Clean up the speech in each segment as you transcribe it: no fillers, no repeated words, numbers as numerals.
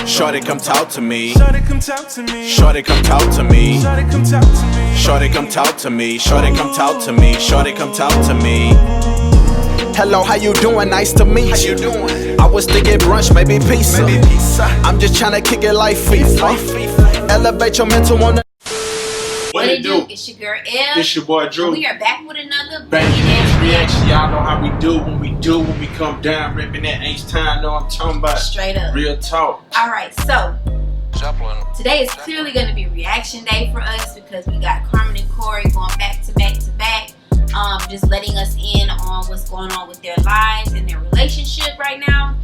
Shorty, come talk to me. Shorty, come talk to me. Shorty, come talk to me. Shorty, come talk to me. Shorty, come talk to me. Shorty, come talk to me. Shorty, come talk to me. Hello, how you doing? Nice to meet you. How you doing? I was thinking brunch, maybe pizza. Maybe pizza. I'm just trying to kick it like FIFA. Elevate your mental on the. What it do? It's your girl L. It's your boy Drew. We are back with another Banging ass reaction. Y'all know how we do when we come down ripping that H-Time. Know what I'm talking about. Straight up. Real talk. Alright, so today is clearly going to be reaction day for us because we got Carmen and Corey going back to back to back. Just letting us in on what's going on with their lives and their relationship right now.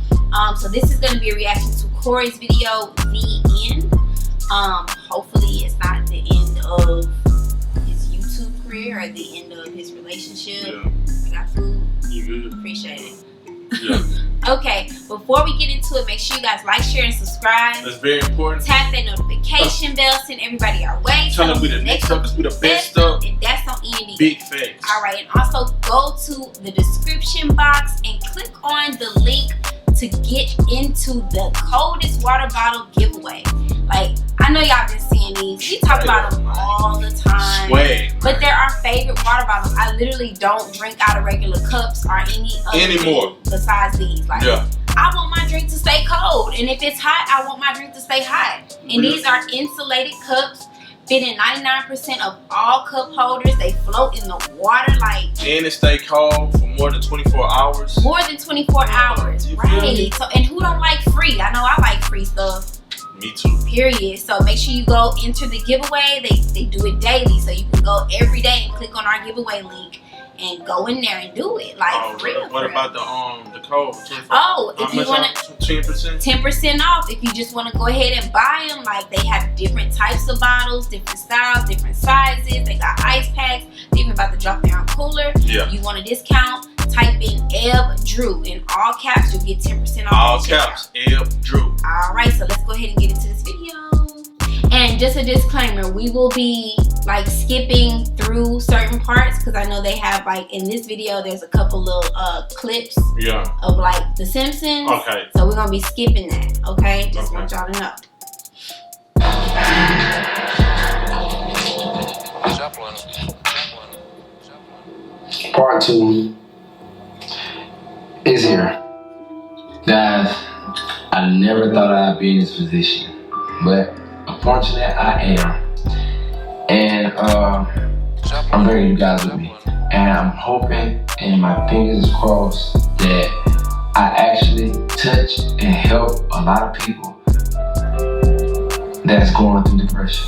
So this is going to be a reaction to Corey's video, The End. Hopefully it's not the end of his YouTube career or the end of his relationship. Yeah. I got food. You good? Appreciate it. Yeah. Okay, before we get into it, make sure you guys like, share, and subscribe. That's very important. Tap that notification bell, send everybody our way. Tell them we the next up, we the best up. And that's on END. Big facts. Alright, and also go to the description box and click on the link to get into the coldest water bottle giveaway. Like, I know y'all been seeing these. We talk about them all the time. Swag. But they're our favorite water bottles. I literally don't drink out of regular cups or any other Anymore. besides these. Like, Yeah. I want my drink to stay cold. And if it's hot, I want my drink to stay hot. And these are insulated cups. Fit in 99% of all cup holders. They float in the water like. And it stay cold for more than 24 hours. More than 24 hours. You feel me? Right. So, and who don't like free? I know I like free stuff. Me too. Period. So make sure you go enter the giveaway. They do it daily. So you can go every day and click on our giveaway link and go in there and do it. Like, for real. What about the code? Oh, if you want to 10%? 10% off if you just want to go ahead and buy them. Like, they have different types of bottles, different styles, different sizes. They got ice packs. They're even about to drop their own cooler. Yeah. You want a discount? Type in Eb Drew in all caps. You'll get 10% off. All caps. Eb Drew. Alright, so let's go ahead and get into this video. And just a disclaimer, we will be like skipping through certain parts because I know they have, like, in this video there's a couple of clips of like The Simpsons. Okay. So we're gonna be skipping that, okay? Just want y'all to know. Part 2 is here. Guys, I never thought I'd be in this position, but unfortunately I am. And I'm bringing you guys with me. And I'm hoping, and my fingers crossed, that I actually touch and help a lot of people that's going through depression.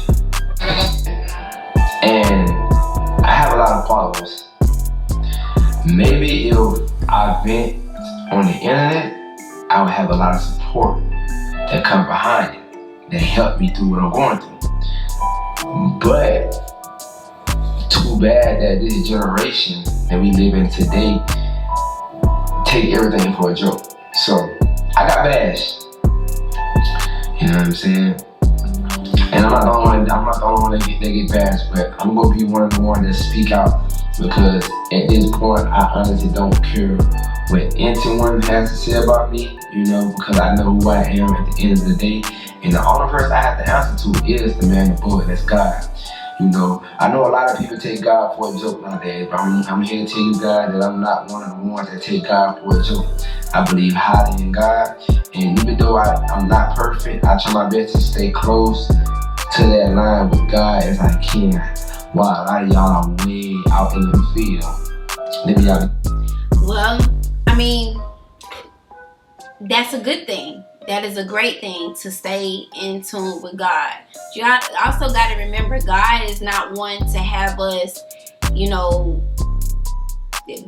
And I have a lot of followers. Maybe if I vent on the internet, I would have a lot of support that come behind it, that help me through what I'm going through. But too bad that this generation that we live in today take everything for a joke. So I got bashed. You know what I'm saying? And I'm not the only one that get bashed, but I'm gonna be one of the ones that speak out, because at this point I honestly don't care what anyone has to say about me, you know, because I know who I am at the end of the day. And the only person I have to answer to is the man above, that's God. You know, I know a lot of people take God for a joke nowadays, but I'm here to tell you guys that I'm not one of the ones that take God for a joke. I believe highly in God, and even though I'm not perfect, I try my best to stay close to that line with God as I can, while a lot of y'all are way out in the field. Maybe y'all. Well, I mean, that's a good thing. That is a great thing, to stay in tune with God. You also got to remember, God is not one to have us, you know,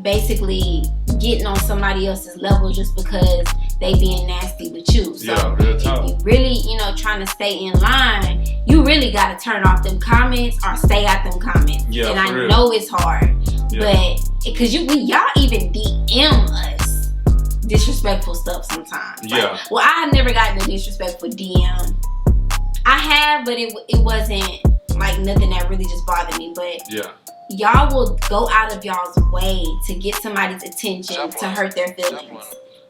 basically getting on somebody else's level just because they being nasty with you. So if you really, you know, trying to stay in line, you really got to turn off them comments or stay out them comments. Yeah, and I know it's hard, but because y'all even DM us disrespectful stuff sometimes. Yeah. Like, well, I have never gotten a disrespectful DM. I have, but it wasn't like nothing that really just bothered me. But y'all will go out of y'all's way to get somebody's attention to hurt their feelings.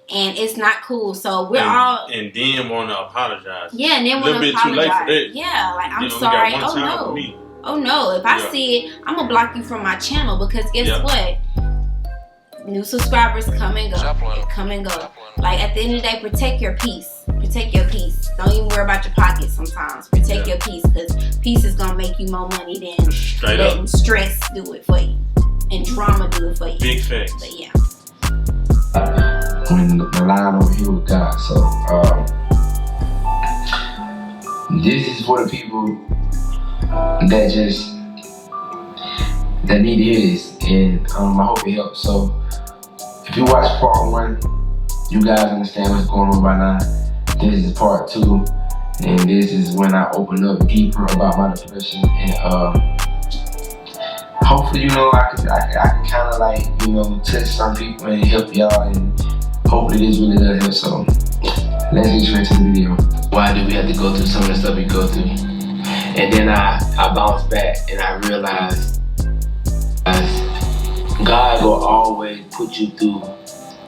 and it's not cool. So we're all and then want to apologize. Yeah, and then want to apologize. Too late for that. Yeah, like I'm sorry. Oh no. Oh no. If I see it, I'm gonna block you from my channel because guess what? New subscribers come and go. Come and go. Like at the end of the day, protect your peace. Protect your peace. Don't even worry about your pockets sometimes. Protect your peace because peace is gonna make you more money than letting stress do it for you. And drama do it for you. Big facts. But yeah. When the line over here with God. So this is for the people that need to hear this, and I hope it helps. So if you watch part 1, you guys understand what's going on right now. This is part 2, and this is when I open up deeper about my depression, and hopefully, you know, I can kind of like, you know, touch some people and help y'all, and hopefully this really does help. So let's get straight to the video. Why do we have to go through some of the stuff we go through? And then I bounced back and I realized God will always put you through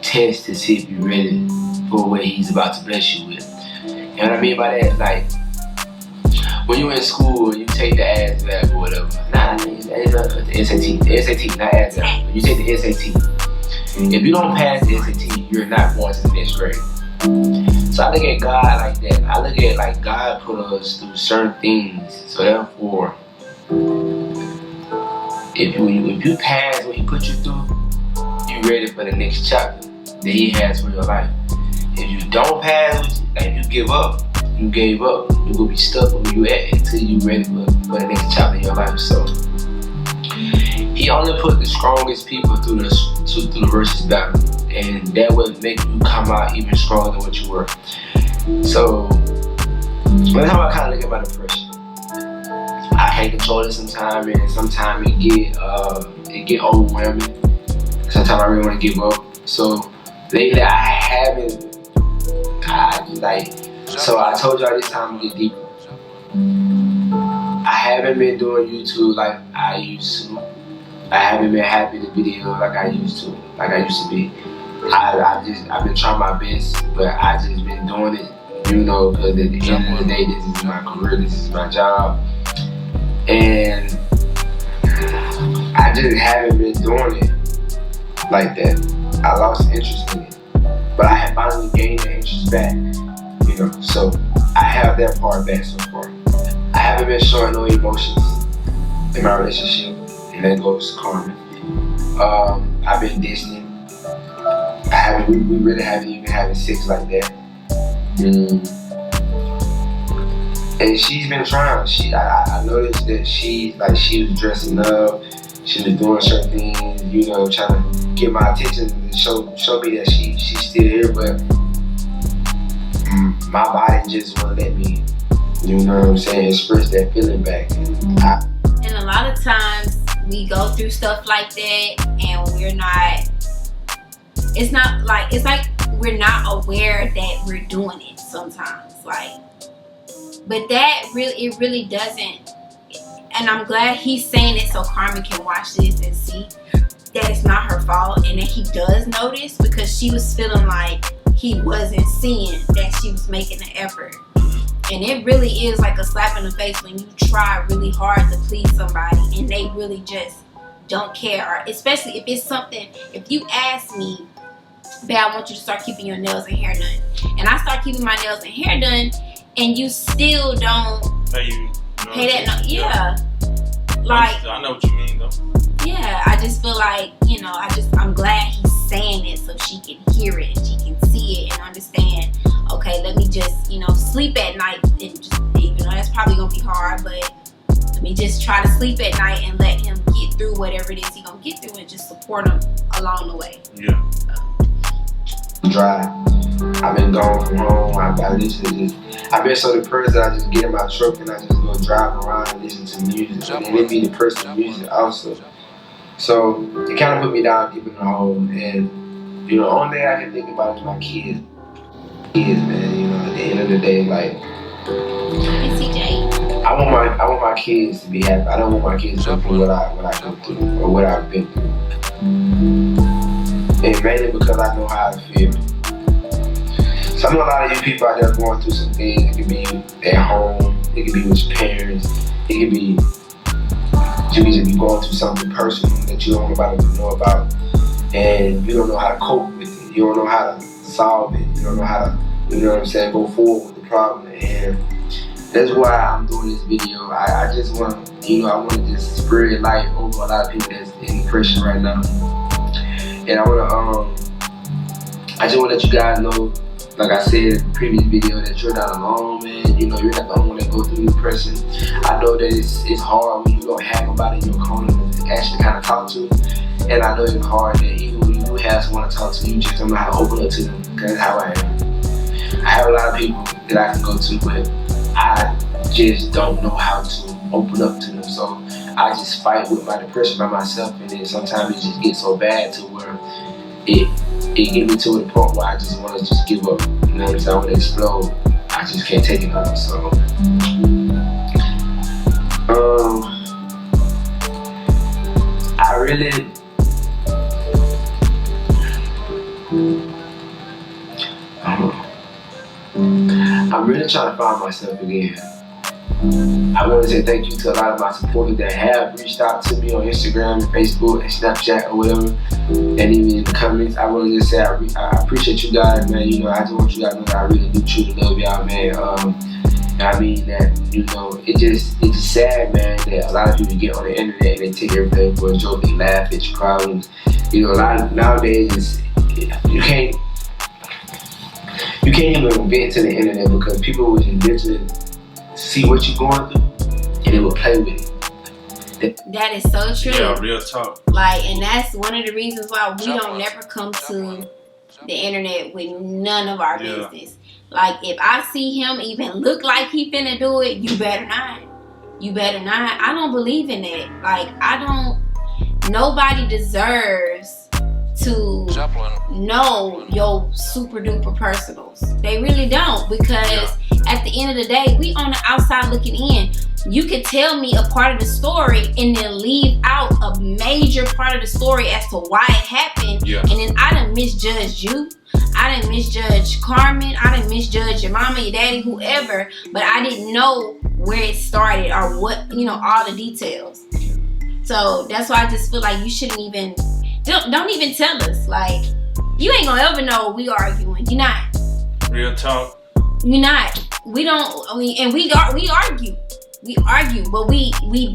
tests to see if you're ready for what He's about to bless you with. You know what I mean by that? Like when you're in school and you take the ASVAB or whatever. The SAT, not ASVAB. When you take the SAT. If you don't pass the SAT, you're not going to the next grade. So I look at God like that. I look at like God put us through certain things. So therefore, if you pass what He put you through, you're ready for the next chapter that He has for your life. If you don't pass, like you give up, you gave up. You will be stuck where you at until you're ready for the next chapter in your life. So He only put the strongest people through the versus battle, and that would make you come out even stronger than what you were. So that's how I kind of look at my depression. I can't control it sometimes, and sometimes it get overwhelming. Sometimes I really want to give up. So lately I haven't. So I told y'all this time to get deeper. I haven't been doing YouTube like I used to. I haven't been happy to video like I used to be. I've been trying my best, but I just been doing it, you know, because at the end of the day, this is my career, this is my job, and I just haven't been doing it like that. I lost interest in it, but I have finally gained the interest back, you know. So I have that part back so far. I haven't been showing no emotions in my relationship, and that goes to Carmen. I've been distant. We really haven't even having sex like that. And she's been trying. I noticed that she was dressing up. She was doing certain things, you know, trying to get my attention and show me that she's still here. But my body just won't let me, you know what I'm saying, express that feeling back. And a lot of times we go through stuff like that, and we're not. It's like we're not aware that we're doing it sometimes. But that it really doesn't. And I'm glad he's saying it so Carmen can watch this and see that it's not her fault, and that he does notice, because she was feeling like he wasn't seeing that she was making an effort. And it really is like a slap in the face when you try really hard to please somebody and they really just don't care. Or especially if it's something, if you ask me, babe, I want you to start keeping your nails and hair done, and I start keeping my nails and hair done, and you still don't pay that. No, yeah. Like, I know what you mean though. Yeah, I just feel like, you know, I'm glad he's saying it so she can hear it and she can see it and understand. Okay, let me just, you know, sleep at night and just, you know, that's probably gonna be hard, but let me just try to sleep at night and let him get through whatever it is he gonna get through, and just support him along the way. Yeah. Dry. I've been gone from home. I've been so depressed that I just get in my truck and I just go drive around and listen to music. And it be depressing music also. So it kind of put me down deep in the hole. And, you know, the only thing I can think about is my kids. Man, you know, at the end of the day, like, I want my kids to be happy. I don't want my kids to go through what I go through or what I've been through. And mainly because I know how I feel. So I know a lot of you people out there going through some things. It could be at home, it could be with your parents, it could be you be going through something personal that you don't want nobody to know about, and you don't know how to cope with it. You don't know how to solve it. You don't know how to, you know what I'm saying, go forward with the problem. And that's why I'm doing this video. I just want to, I want to just spread light over a lot of people that's in depression right now. And I just want to let you guys know, like I said in the previous video, that you're not alone, man. You're not the only one that goes through depression. I know that it's hard when you don't have nobody in your corner to actually kind of talk to. And I know it's hard that even when you do have someone to talk to, you just don't know how to open up to them, because that's how I am. I have a lot of people that I can go to, but I just don't know how to open up to them. So I just fight with my depression by myself, and then sometimes it just gets so bad to where it get me to the point where I just want to just give up. You know what I'm saying? I want to explode. I just can't take it no more. So I really I'm really trying to find myself again. I want to say thank you to a lot of my supporters that have reached out to me on Instagram and Facebook and Snapchat or whatever, and even in the comments. I want to just say I appreciate you guys, man. I just want you guys to know that I really do truly love y'all, man. I mean that, it's just sad, man, that a lot of people get on the internet and they take everything for a joke. They laugh at your problems. A lot of nowadays you can't even vent to the internet, because people will just literally see what you're going through and they will play with it. That is so true. Yeah, real talk. And that's one of the reasons why we don't never come to the internet with none of our business. If I see him even look like he finna do it, you better not. You better not. I don't believe in that. Nobody deserves to know your super duper personals. They really don't, because at the end of the day, we on the outside looking in. You could tell me a part of the story and then leave out a major part of the story as to why it happened. And then I done misjudged you. I done misjudged Carmen. I done misjudged your mama, your daddy, whoever. But I didn't know where it started or what, all the details. So that's why I just feel like you shouldn't even, don't even tell us. You ain't gonna ever know we arguing. You're not. Real talk. You're not. We argue. We argue, but we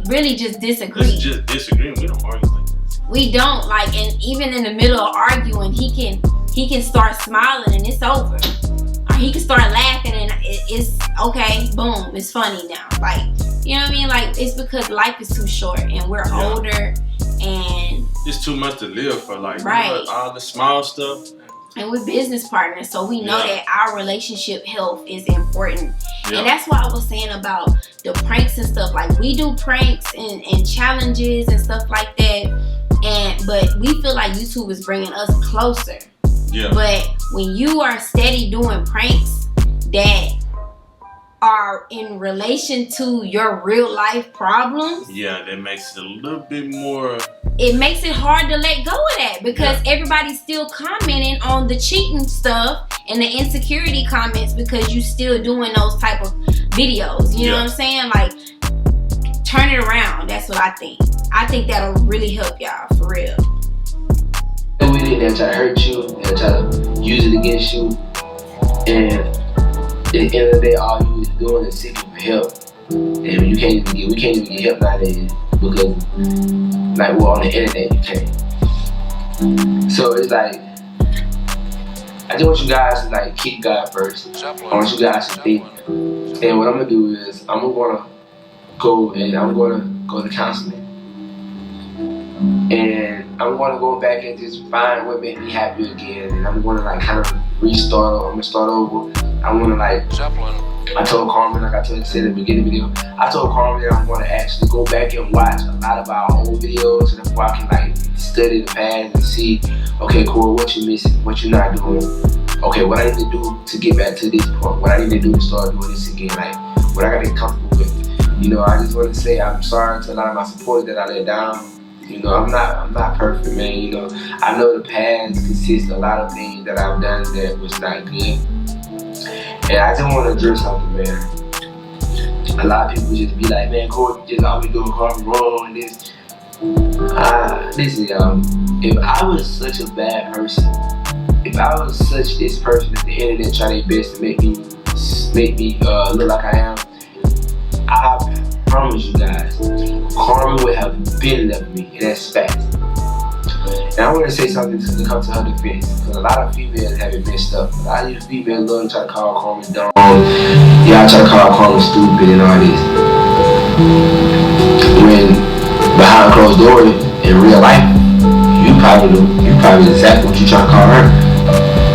really just disagree. It's just disagreeing. We don't argue like this. We don't, and even in the middle of arguing, he can start smiling and it's over. Or he can start laughing and it's okay, boom, it's funny now. You know what I mean? It's because life is too short and we're older and it's too much to live for. Right. All the small stuff. And we're business partners, so we know that our relationship health is important. And that's why I was saying about the pranks and stuff. We do pranks and challenges and stuff like that. But we feel like YouTube is bringing us closer. But when you are steady doing pranks that are in relation to your real life problems, that makes it a little bit more. It makes it hard to let go of that, because everybody's still commenting on the cheating stuff and the insecurity comments, because you still doing those type of videos. You know what I'm saying? Turn it around. That's what I think. I think that'll really help y'all, for real. They'll try to hurt you, they'll try to use it against you, and at the end of the day, all you is doing is seeking for help. And we can't even get help nowadays, because we're on the internet, you can't. So it's I just want you guys to keep God first. I want you guys to think. And what I'm gonna do is I'm gonna go to counseling. And I'm gonna go back and just find what made me happy again. And I'm gonna kind of restart. I'm gonna start over. I'm gonna I told Carmen, like I said in the beginning video, I told Carmen that I'm gonna actually go back and watch a lot of our old videos, and then I can study the past and see, okay, Corey, what you missing, what you're not doing, okay, what I need to do to get back to this point, what I need to do to start doing this again, what I gotta get comfortable with. I just want to say I'm sorry to a lot of my supporters that I let down. I'm not perfect, man. I know the past consists of a lot of things that I've done that was not good. And I just want to address something, man. A lot of people just be like, man, Corey, you just always doing karma wrong and this. Listen, y'all. If I was such a bad person, if I was such this person that the internet try their best to make me look like I am, I promise you guys, karma would have been left me, and that's fact. And I want to say something to come to her defense, because a lot of females have it messed up. A lot of you females love to try to call karma dumb. Y'all try to call karma stupid and all this. When behind closed doors in real life, you probably exactly what you trying to call her.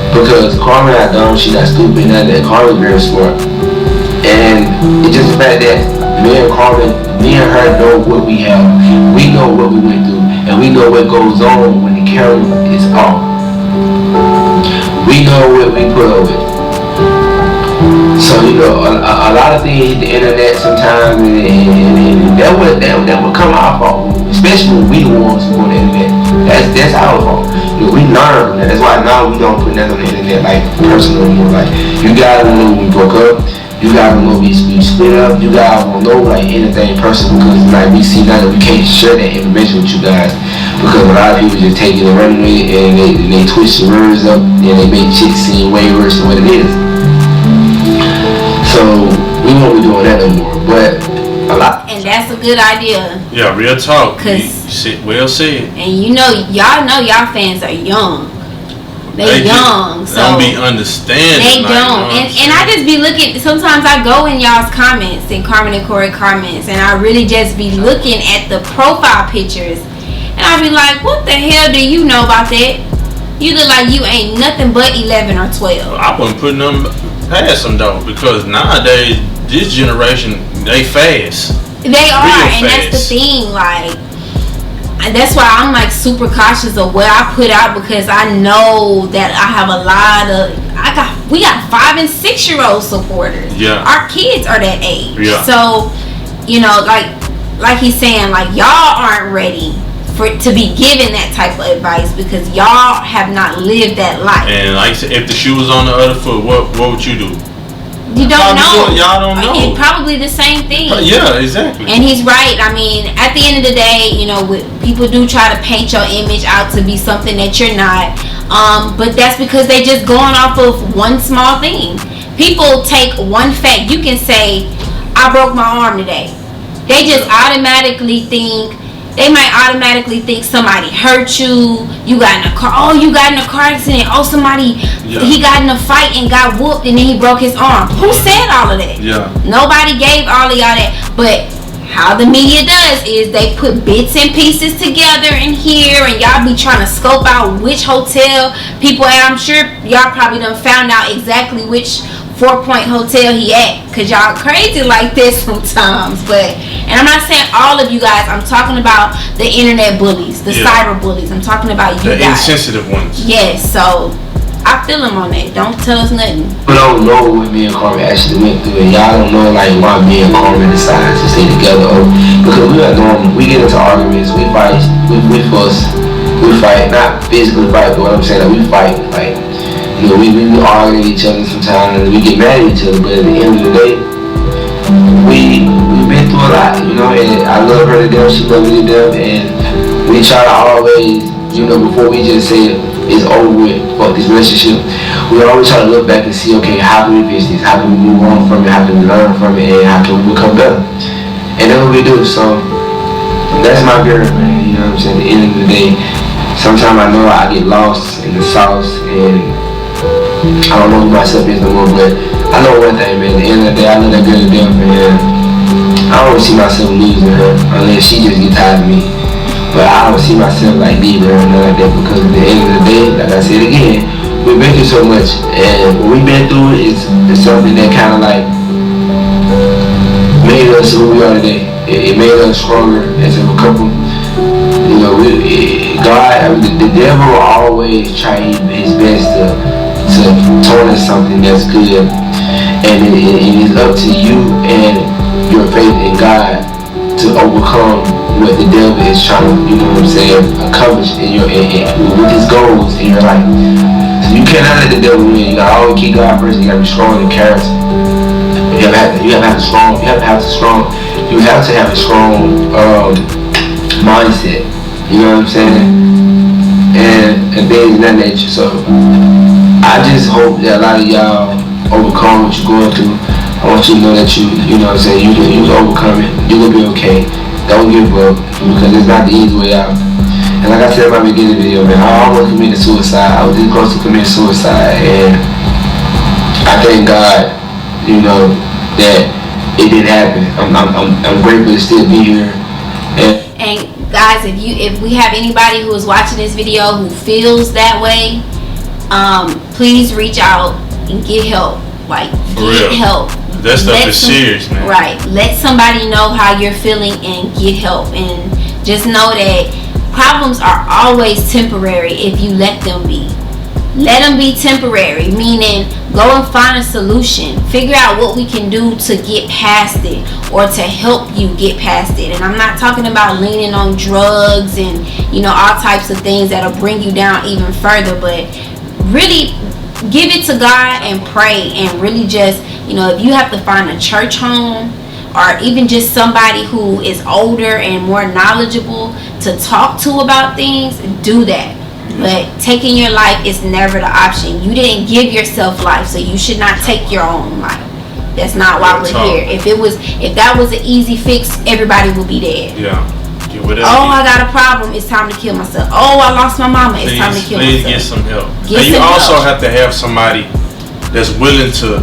Because Karma not dumb, she not stupid, none of that. Karma's very smart. And it's just the fact that me and her know what we have. We know what we went through. And we know what goes on when the camera is off. We know what we put over it. So, you know, a lot of things hit the internet sometimes, and that would come our fault. Especially when we the ones who on the internet. That's our fault. You know, we learn from that. That's why now we don't put nothing on the internet like personal anymore. Like, you gotta know when we broke up. You gotta know we split up. You gotta know like anything personal, because like we see now that we can't share that information with you guys, because a lot of people just take it and run with it, and they twist the words up and they make shit seem way worse than what it is. So we won't be doing that no more. But a lot. And that's a good idea. Yeah, real talk. Well said. And you know, y'all fans are young. They young, so don't be understanding. They like, don't, and I just be looking. Sometimes I go in y'all's comments, in Carmen and Corey comments, and I really just be looking at the profile pictures, and I be like, what the hell do you know about that? You look like you ain't nothing but 11 or 12. I wouldn't put them past them though, because nowadays this generation they fast. They are, and fast. that's the thing, like. And that's why I'm like super cautious of what I put out, because I know that I have a lot of we got 5 and 6 year old supporters. Yeah. Our kids are that age. Yeah. So, you know, like he's saying, like y'all aren't ready to be given that type of advice, because y'all have not lived that life. And like I said, if the shoe was on the other foot, what would you do? You don't know. Y'all don't know. It's probably the same thing. Yeah, exactly. And he's right. I mean, at the end of the day, you know, people do try to paint your image out to be something that you're not. But that's because they just going off of one small thing. People take one fact. You can say, I broke my arm today. They just automatically think, they might automatically think somebody hurt you. You got in a car. Oh, you got in a car accident. Oh, somebody, he got in a fight and got whooped and then he broke his arm. Who said all of that? Yeah. Nobody gave all of y'all that. But how the media does is they put bits and pieces together in here, and y'all be trying to scope out which hotel people at. I'm sure y'all probably done found out exactly which 4-point hotel he at, because y'all crazy like this sometimes. But, and I'm not saying all of you guys, I'm talking about the internet bullies, the cyber bullies. I'm talking about you guys, the insensitive ones. Yes. So I feel them on that. Don't tell us nothing. We don't know what me and Carmen actually went through, and y'all don't know like why me and Carmen decided to stay together. Because we are normal. We get into arguments, we fight, we fuss, we fight, not physically fight, but what I'm saying, like, we fight, like, you know, we argue with each other sometimes, and we get mad at each other, but at the end of the day, we've been through a lot, you know, and I love her to death, she loves me to death, and we try to always, you know, before we just say it's over with, fuck this relationship, we always try to look back and see, okay, how can we fix this, how can we move on from it, how can we learn from it, and how can we become better, and that's what we do. So that's my girl, man, you know what I'm saying. At the end of the day, sometimes I know I get lost in the sauce, and I don't know who myself is no more, but I know one thing, man. At the end of the day, I know that girl to death, man. I don't see myself losing her unless she just get tired of me. But I don't see myself like leaving her or nothing like that, because at the end of the day, like I said again, we've been through so much, and what we've been through is something that kind of like made us who we are today. It made us stronger as a couple. You know, the devil always try his best to tarnish something that's good, and it is up to you and your faith in God to overcome what the devil is trying to, you know what I'm saying, accomplish with his goals in your life. So you cannot let the devil win. You gotta always keep God first. You gotta be strong in character. You have to have a strong mindset. You know what I'm saying? And things of that nature. So I just hope that a lot of y'all overcome what you're going through. I want you to know that you know what I'm saying, you can overcome it. You're gonna be okay. Don't give up, because it's not the easy way out. And like I said in my beginning video, man, I almost committed suicide. I was this close to committing suicide, and I thank God, you know, that it didn't happen. I'm grateful to still be here. And guys, if we have anybody who is watching this video who feels that way, please reach out and get help. Like, get help. That stuff is serious, man. Right. Let somebody know how you're feeling and get help. And just know that problems are always temporary if you let them be. Let them be temporary, meaning go and find a solution. Figure out what we can do to get past it or to help you get past it. And I'm not talking about leaning on drugs and, you know, all types of things that'll bring you down even further, but really give it to God and pray, and really just, you know, if you have to find a church home or even just somebody who is older and more knowledgeable to talk to about things, do that. But taking your life is never the option. You didn't give yourself life, so you should not take your own life. That's not why we're here. If that was an easy fix, everybody would be dead. Yeah. I got a problem, it's time to kill myself. Oh, I lost my mama, it's time to kill myself. Please get some help. And you also have to have somebody that's willing to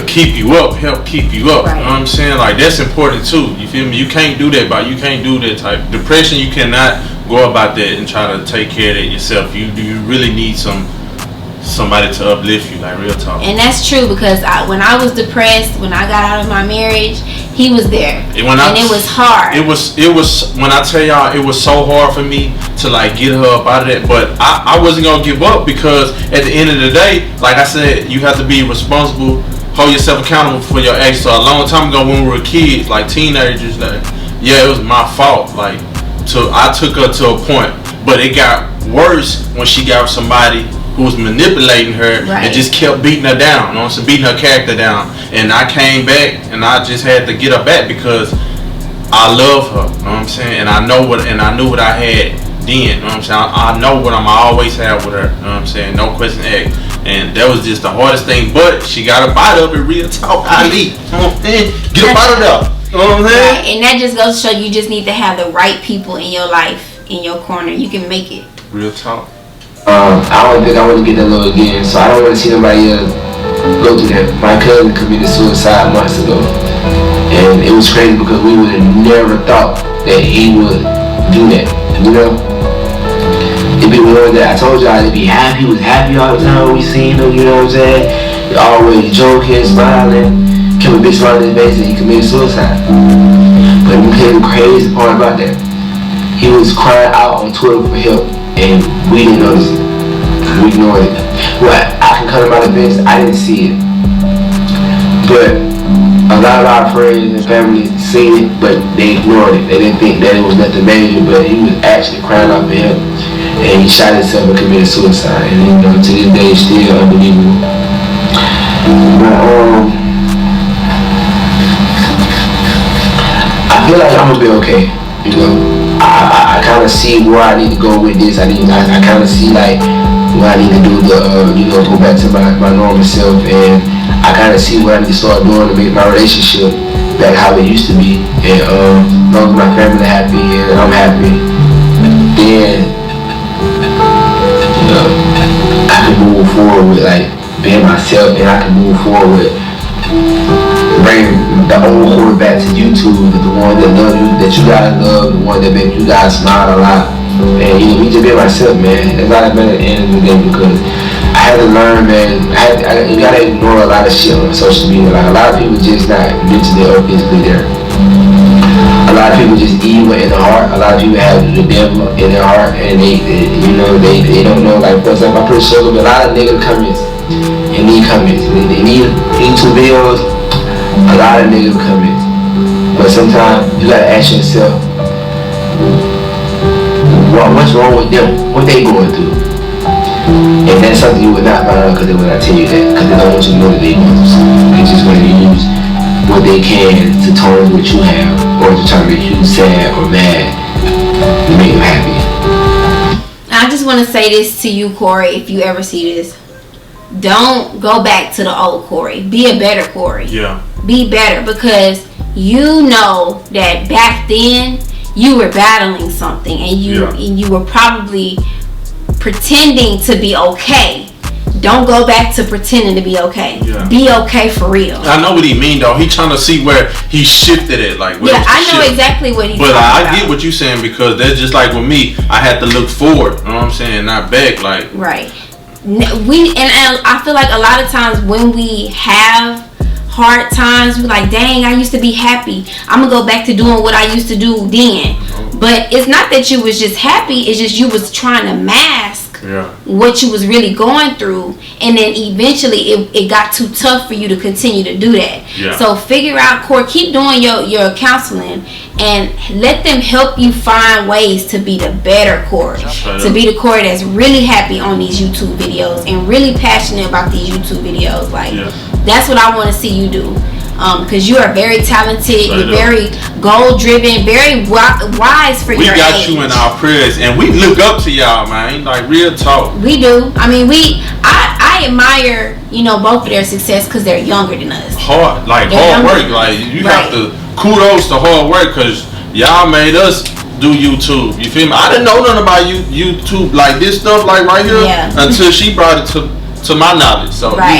keep you up, help keep you up. Right. You know what I'm saying? Like, that's important too. You feel me? You can't do that type depression. You cannot go about that and try to take care of it yourself. You really need somebody to uplift you, like, real talk. And that's true, because when I was depressed, when I got out of my marriage, he was there, and it was hard. It was when I tell y'all, it was so hard for me to, like, get her up out of that. But I wasn't gonna give up, because at the end of the day, like I said, you have to be responsible, hold yourself accountable for your actions. So a long time ago, when we were kids, like teenagers, like, yeah, it was my fault. Like, I took her to a point, but it got worse when she got somebody who was manipulating her, right, and just kept beating her down, you know, so beating her character down. And I came back, and I just had to get her back, because I love her, you know what I'm saying? And I knew what I had then, you know what I'm saying? I know what I'm always have with her, you know what I'm saying? No question asked. And that was just the hardest thing, but she got a bite up in real talk. Ali, you know what I'm saying? Get a bite up. You know what I'm saying? Right. And that just goes to show you just need to have the right people in your life, in your corner. You can make it. Real talk. I don't think I want to get that low again, so I don't want to see nobody else go through that. My cousin committed suicide months ago, and it was crazy because we would have never thought that he would do that, you know? It'd be one that I told y'all, he'd be happy, he was happy all the time when we seen him, you know what I'm saying? He always joking, smiling, kept a big smile on his face, and he committed suicide. But the crazy part about that, he was crying out on Twitter for help, and we didn't notice it. We ignored it. Well, I can cut him out of this, I didn't see it. But a lot of our friends and family seen it, but they ignored it. They didn't think that it was nothing major, but he was actually crying out for help. And he shot himself and committed suicide. And you know, to this day, it's still unbelievable. But I feel like I'm gonna be okay, you know. I kind of see where I need to go with this. I kind of see, like, what I need to do to, you know, go back to my normal self. And I kind of see what I need to start doing to make my relationship back how it used to be. And as long as my family happy and I'm happy, then, you know, I can move forward with, like, being myself, and I can move forward with bring the old Corey back to YouTube, the one that love you, that you guys love, the one that make you guys smile a lot. And you know, me just be myself, man. That's all that matters at the end of the day, because I had to learn, man. You gotta ignore a lot of shit on social media. Like, a lot of people just not mentally or physically there. A lot of people just evil in the heart. A lot of people have the devil in their heart, and they don't know. Like, for example, I'm pretty sure there'll be a lot of negative comments and need comments. They need YouTube videos. A lot of negative comments, but sometimes you gotta ask yourself, what's wrong with them? What they going through? And that's something you would not find out because they would not tell you that, because they don't want you to know that they're going through something. They just want to use what they can to tone what you have, or to try to make you sad or mad to make them happy. I just want to say this to you, Corey, if you ever see this. Don't go back to the old Corey. Be a better Corey. Yeah. Be better, because you know that back then you were battling something, and you were probably pretending to be okay. Don't go back to pretending to be okay. Yeah. Be okay for real. I know what he mean though. He trying to see where he shifted it. Like, yeah, I know exactly what he's talking about. But I get what you saying, because that's just like with me. I had to look forward. You know what I'm saying? Not back. Like, right. And I feel like a lot of times when we have hard times, we're like, dang, I used to be happy. I'm gonna go back to doing what I used to do then. But it's not that you was just happy. It's just you was trying to mask what you was really going through, and then eventually it got too tough for you to continue to do that. So figure out, Corey, keep doing your counseling, and let them help you find ways to be the better Corey, to be the Corey that's really happy on these YouTube videos and really passionate about these YouTube videos. Like, that's what I want to see you do. Because you are very talented, you're very goal driven, very wise for your age. We got you in our prayers, and we look up to y'all, man. Like, real talk. We do. I mean, I admire, both of their success, because they're younger than us. Hard work. Like, you have to kudos to hard work, because y'all made us do YouTube. You feel me? I didn't know nothing about YouTube, like this stuff, like right here, until she brought it to my knowledge. So I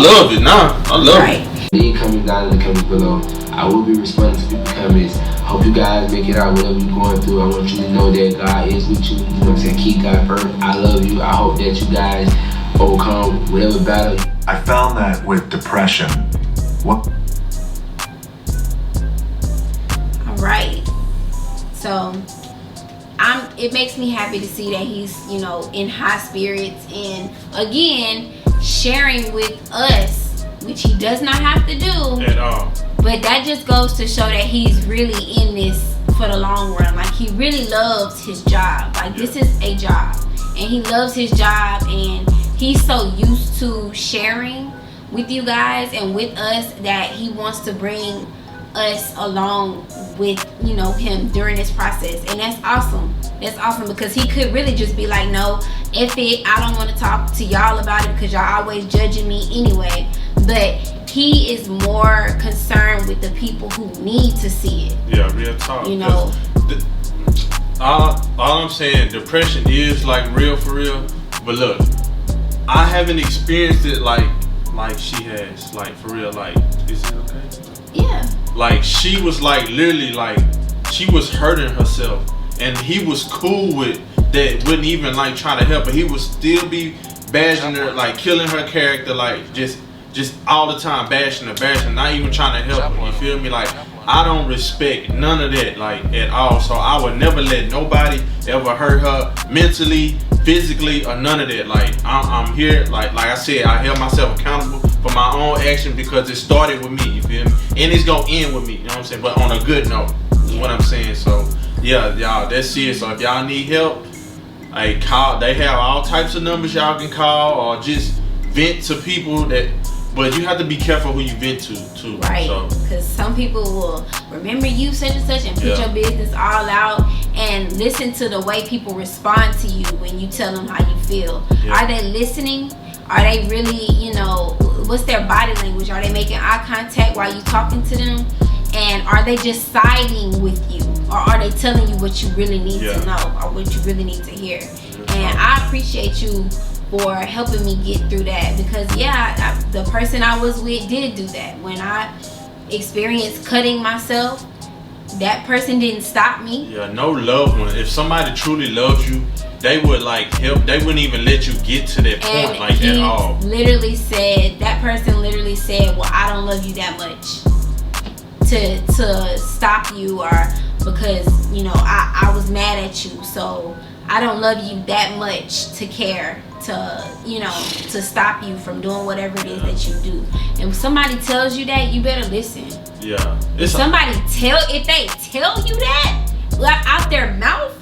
love it now. I love it. Leave comments down in the comments below. I will be responding to people's comments. Hope you guys make it out whatever you're going through. I want you to know that God is with you. You know what I'm saying? Keep God first. I love you. I hope that you guys overcome whatever battle. I found that with depression. Alright. So it makes me happy to see that he's, in high spirits, and again, sharing with us, which he does not have to do at all. But that just goes to show that he's really in this for the long run. Like, he really loves his job. Like, this is a job, and he loves his job, and he's so used to sharing with you guys and with us that he wants to bring us along with, him during this process. And that's awesome. That's awesome, because he could really just be like, no, F it, I don't want to talk to y'all about it because y'all always judging me anyway. But he is more concerned with the people who need to see it. Yeah, real talk. All I'm saying, depression is like real for real. But look, I haven't experienced it like she has. Like, for real. Like, is it okay? Yeah. Like, she was like literally like she was hurting herself, and he was cool with that. Wouldn't even like try to help her. He would still be bashing her, like killing her character, like just all the time bashing her, not even trying to help her. You feel me? Like, I don't respect none of that, like, at all. So I would never let nobody ever hurt her mentally, physically, or none of that. Like, I'm here, like I said, I held myself accountable for my own action, because it started with me. You feel me? And it's gonna end with me. You know what I'm saying? But on a good note, is what I'm saying. So yeah, y'all, that's it. So if y'all need help, like, call. They have all types of numbers y'all can call, or just vent to people that. But you have to be careful who you vent to, too. Right, because some people will remember you such and such and put your business all out, and listen to the way people respond to you when you tell them how you feel. Are they listening? Are they really, what's their body language? Are they making eye contact while you talking to them? And are they just siding with you? Or are they telling you what you really need to know, or what you really need to hear? And I appreciate you for helping me get through that, because the person I was with did do that. When I experienced cutting myself, that person didn't stop me. No loved one. If somebody truly loves you, they would like help. They wouldn't even let you get to that point, like, at all. That person literally said, well, I don't love you that much to stop you, or because I was mad at you, so I don't love you that much to care to stop you from doing whatever it is that you do. And when somebody tells you that, you better listen. If they tell you that, like, out their mouth,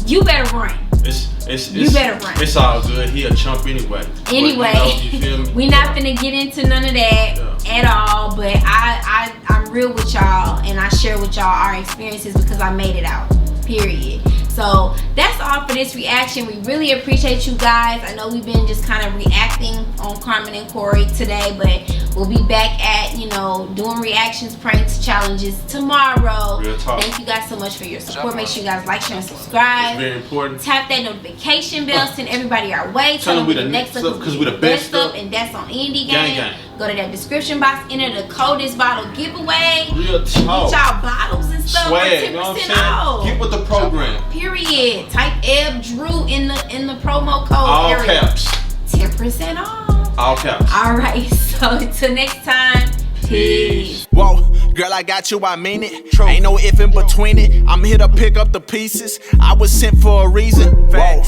you better run. You better run. It's all good. He a chump anyway. Anyway, but, you feel me? we not finna get into none of that at all. But I'm real with y'all, and I share with y'all our experiences because I made it out. Period. So that's all for this reaction. We really appreciate you guys. I know we've been just kind of reacting on Carmen and Corey today, but we'll be back at, you know, doing reactions, pranks, challenges tomorrow. Real talk. Thank you guys so much for your support. Make sure you guys like, share, and subscribe. It's very important. Tap that notification bell. Send everybody our way. Tell them we the next up because we the best up. And that's on Indie Gang, Game. gang. Go to that description box. Enter the coldest bottle giveaway. Real talk. Get y'all bottles and stuff for Swag, 10% you know what I'm off. saying? Get with the program. Period. Type Eb Drew in the promo code All area. caps. 10% off. All caps. Alright, so until next time, peace. Whoa, girl, I got you, I mean it. Ain't no if in between it. I'm here to pick up the pieces. I was sent for a reason. Whoa.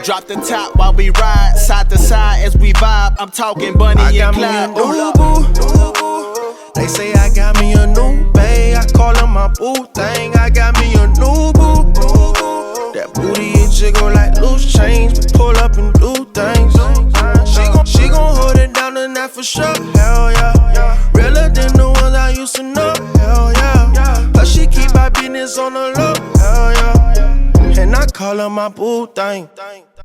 Drop the top while we ride, side to side as we vibe. I'm talking Bunny and Clyde. They say I got me a new bae. I call her my boo thing. I got me a new boo. That booty is jiggle like loose change. We pull up and do things. She gon' hold it down tonight for sure. Hell yeah. Realer than the ones I used to know. Hell yeah. But she keep my business on the low. Hell yeah. And I call her my boo thing.